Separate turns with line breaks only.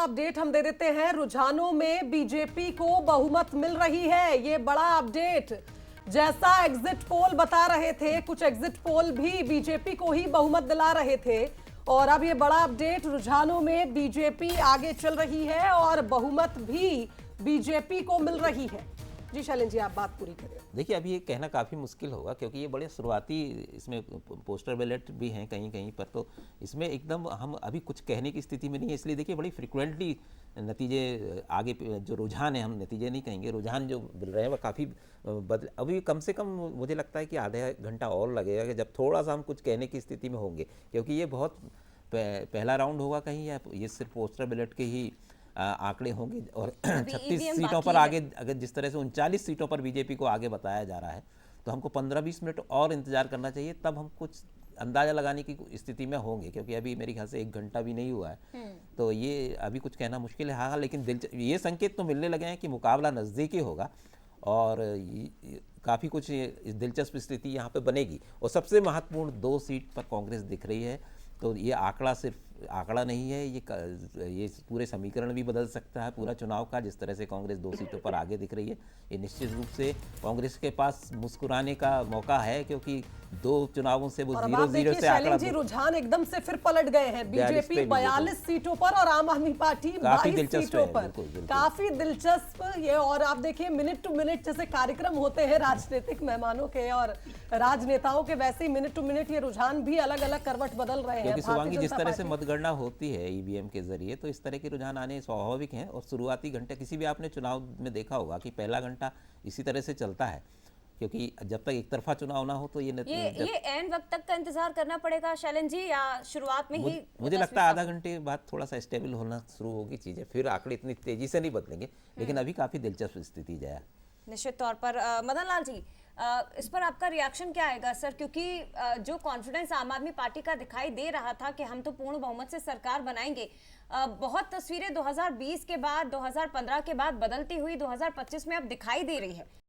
Update हम दे देते हैं। रुझानों में बीजेपी को बहुमत मिल रही है, ये बड़ा अपडेट। जैसा एग्जिट पोल बता रहे थे, कुछ एग्जिट पोल भी बीजेपी को ही बहुमत दिला रहे थे, और अब ये बड़ा अपडेट, रुझानों में बीजेपी आगे चल रही है और बहुमत भी बीजेपी को मिल रही है। जी शैलेंद्र जी, आप बात पूरी करें।
देखिए, अभी ये कहना काफ़ी मुश्किल होगा क्योंकि ये बड़े शुरुआती इसमें पोस्टर बैलेट भी हैं कहीं कहीं पर, तो इसमें एकदम हम अभी कुछ कहने की स्थिति में नहीं है। इसलिए देखिए, बड़ी फ्रिक्वेंटली नतीजे आगे जो रुझान है, हम नतीजे नहीं कहेंगे, रुझान जो मिल रहे हैं वह काफ़ी बदल। अभी कम से कम मुझे लगता है कि आधा घंटा और लगेगा कि जब थोड़ा सा हम कुछ कहने की स्थिति में होंगे, क्योंकि ये बहुत पहला राउंड होगा कहीं, या ये सिर्फ पोस्टर बैलेट के ही आंकड़े होंगे। और 36 सीटों पर आगे, अगर जिस तरह से 39 सीटों पर बीजेपी को आगे बताया जा रहा है, तो हमको 15-20 मिनट और इंतजार करना चाहिए, तब हम कुछ अंदाजा लगाने की स्थिति में होंगे, क्योंकि अभी मेरे ख्याल से 1 घंटा भी नहीं हुआ है। तो ये अभी कुछ कहना मुश्किल है। हाँ, लेकिन ये संकेत तो मिलने लगे हैं कि मुकाबला नज़दीकी होगा और काफ़ी कुछ दिलचस्प स्थिति यहाँ पे बनेगी। और सबसे महत्वपूर्ण 2 सीट पर कांग्रेस दिख रही है, तो ये आंकड़ा सिर्फ आंकड़ा नहीं है, ये पूरे समीकरण भी बदल सकता है पूरा चुनाव का। जिस तरह से कांग्रेस 2 सीटों पर आगे दिख रही है, ये निश्चित रूप से कांग्रेस के पास मुस्कुराने का मौका है, क्योंकि 2 चुनावों से वो 0-0 से आंकड़ा
जी रुझान एकदम से फिर पलट गए हैं। बीजेपी 42 सीटों पर और आम आदमी पार्टी 22 सीटों पर। काफी दिलचस्प ये। और आप देखिए, मिनट टू मिनट जैसे कार्यक्रम होते हैं राजनीतिक मेहमानों के और राजनेताओं के, वैसे ही मिनट टू मिनट ये रुझान भी अलग अलग करवट बदल रहे हैं।
क्योंकि जिस तरह से मतगणना होती है ईवीएम के जरिए, तो इस तरह के रुझान आने स्वाभाविक हैं। और शुरुआती घंटे, किसी भी आपने चुनाव में देखा होगा कि पहला घंटा इसी तरह से चलता है, क्योंकि जब तक एक तरफा चुनाव ना हो तो ये
एंड वक्त तक का इंतजार करना पड़ेगा शैलेंद्र जी, या शुरुआत में ही?
मुझे लगता है आधा घंटे बाद थोड़ा सा स्टेबल होना शुरू होगी चीजें, फिर आंकड़े इतनी तेजी से नहीं बदलेंगे, लेकिन अभी काफी दिलचस्प स्थिति जया।
निश्चित तौर पर मदन लाल जी, इस पर आपका रिएक्शन क्या आएगा सर? क्योंकि जो कॉन्फिडेंस आम आदमी पार्टी का दिखाई दे रहा था कि हम तो पूर्ण बहुमत से सरकार बनाएंगे, बहुत तस्वीरें 2020 के बाद, 2015 के बाद बदलती हुई 2025 में अब दिखाई दे रही है।